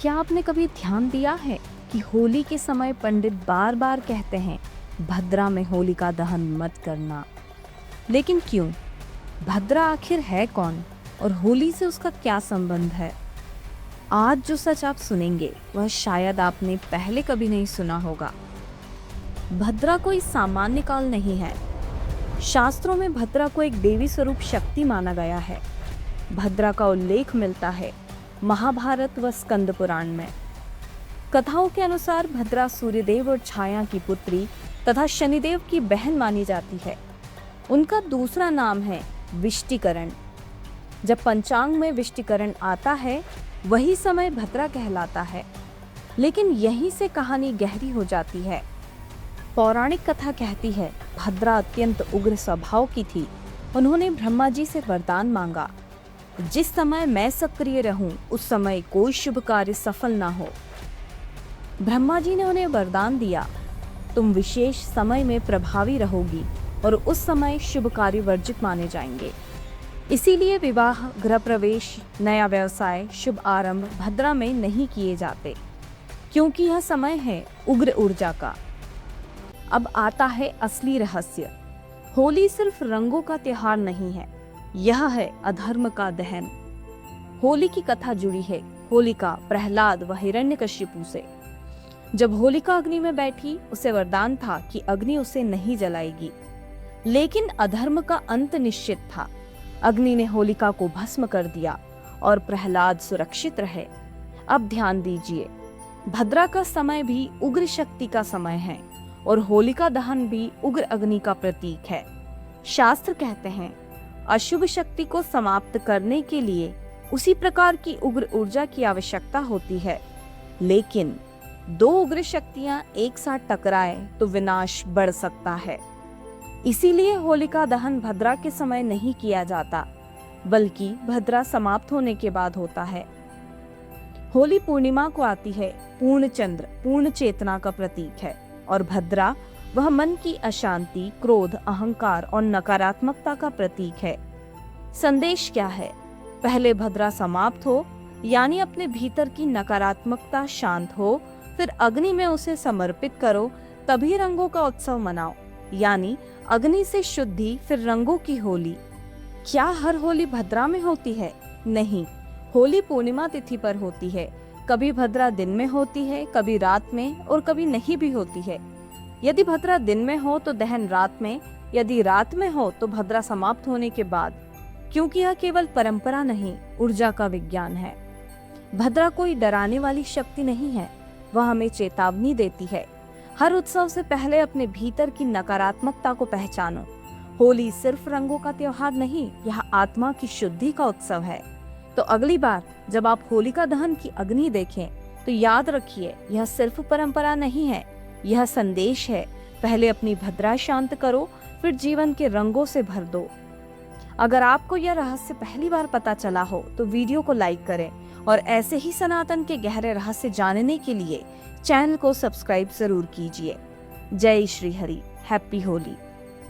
क्या आपने कभी ध्यान दिया है कि होली के समय पंडित बार बार कहते हैं भद्रा में होलिका दहन मत करना। लेकिन क्यों? भद्रा आखिर है कौन और होली से उसका क्या संबंध है? आज जो सच आप सुनेंगे वह शायद आपने पहले कभी नहीं सुना होगा। भद्रा कोई सामान्य काल नहीं है। शास्त्रों में भद्रा को एक देवी स्वरूप शक्ति माना गया है। भद्रा का उल्लेख मिलता है महाभारत व स्कंद पुराण में। कथाओं के अनुसार भद्रा सूर्यदेव और छाया की पुत्री तथा शनिदेव की बहन मानी जाती है। उनका दूसरा नाम है विष्टिकरण। जब पंचांग में विष्टिकरण आता है वही समय भद्रा कहलाता है। लेकिन यहीं से कहानी गहरी हो जाती है। पौराणिक कथा कहती है भद्रा अत्यंत उग्र स्वभाव की थी। उन्होंने ब्रह्मा जी से वरदान मांगा, जिस समय मैं सक्रिय रहूं उस समय कोई शुभ कार्य सफल ना हो। ब्रह्मा जी ने उन्हें वरदान दिया, तुम विशेष समय में प्रभावी रहोगी और उस समय शुभ कार्य वर्जित माने जाएंगे। इसीलिए विवाह, गृह प्रवेश, नया व्यवसाय, शुभ आरंभ भद्रा में नहीं किए जाते, क्योंकि यह समय है उग्र ऊर्जा का। अब आता है असली रहस्य। होली सिर्फ रंगों का त्योहार नहीं है, यह है अधर्म का दहन। होली की कथा जुड़ी है होलिका, प्रहलाद व हिरण्यकशिपु से। जब होलिका अग्नि में बैठी, उसे वरदान था कि अग्नि उसे नहीं जलाएगी। लेकिन अधर्म का अंत निश्चित था। अग्नि ने होलिका को भस्म कर दिया और प्रहलाद सुरक्षित रहे। अब ध्यान दीजिए, भद्रा का समय भी उग्र शक्ति का समय है और होलिका दहन भी उग्र अग्नि का प्रतीक है। शास्त्र कहते हैं अशुभ शक्ति को समाप्त करने के लिए उसी प्रकार की उग्र ऊर्जा की आवश्यकता होती है। लेकिन दो उग्र शक्तियां एक साथ टकराए तो विनाश बढ़ सकता है। इसीलिए होलिका दहन भद्रा के समय नहीं किया जाता, बल्कि भद्रा समाप्त होने के बाद होता है। होली पूर्णिमा को आती है। पूर्ण चंद्र पूर्ण चेतना का प्रतीक है और भद्रा वह मन की अशांति, क्रोध, अहंकार और नकारात्मकता का प्रतीक है। संदेश क्या है? पहले भद्रा समाप्त हो, यानी अपने भीतर की नकारात्मकता शांत हो, फिर अग्नि में उसे समर्पित करो, तभी रंगों का उत्सव मनाओ। यानी अग्नि से शुद्धि, फिर रंगों की होली। क्या हर होली भद्रा में होती है? नहीं, होली पूर्णिमा तिथि पर होती है। कभी भद्रा दिन में होती है, कभी रात में और कभी नहीं भी होती है। यदि भद्रा दिन में हो तो दहन रात में, यदि रात में हो तो भद्रा समाप्त होने के बाद, क्योंकि यह केवल परंपरा नहीं, ऊर्जा का विज्ञान है। भद्रा कोई डराने वाली शक्ति नहीं है, वह हमें चेतावनी देती है। हर उत्सव से पहले अपने भीतर की नकारात्मकता को पहचानो। होली सिर्फ रंगों का त्योहार नहीं, यह आत्मा की शुद्धि का उत्सव है। तो अगली बार जब आप होलिका दहन की अग्नि देखें तो याद रखिए, यह सिर्फ परंपरा नहीं है, यह संदेश है। पहले अपनी भद्रा शांत करो, फिर जीवन के रंगों से भर दो। अगर आपको यह रहस्य पहली बार पता चला हो तो वीडियो को लाइक करें और ऐसे ही सनातन के गहरे रहस्य जानने के लिए चैनल को सब्सक्राइब जरूर कीजिए। जय श्री हरि। हैप्पी होली।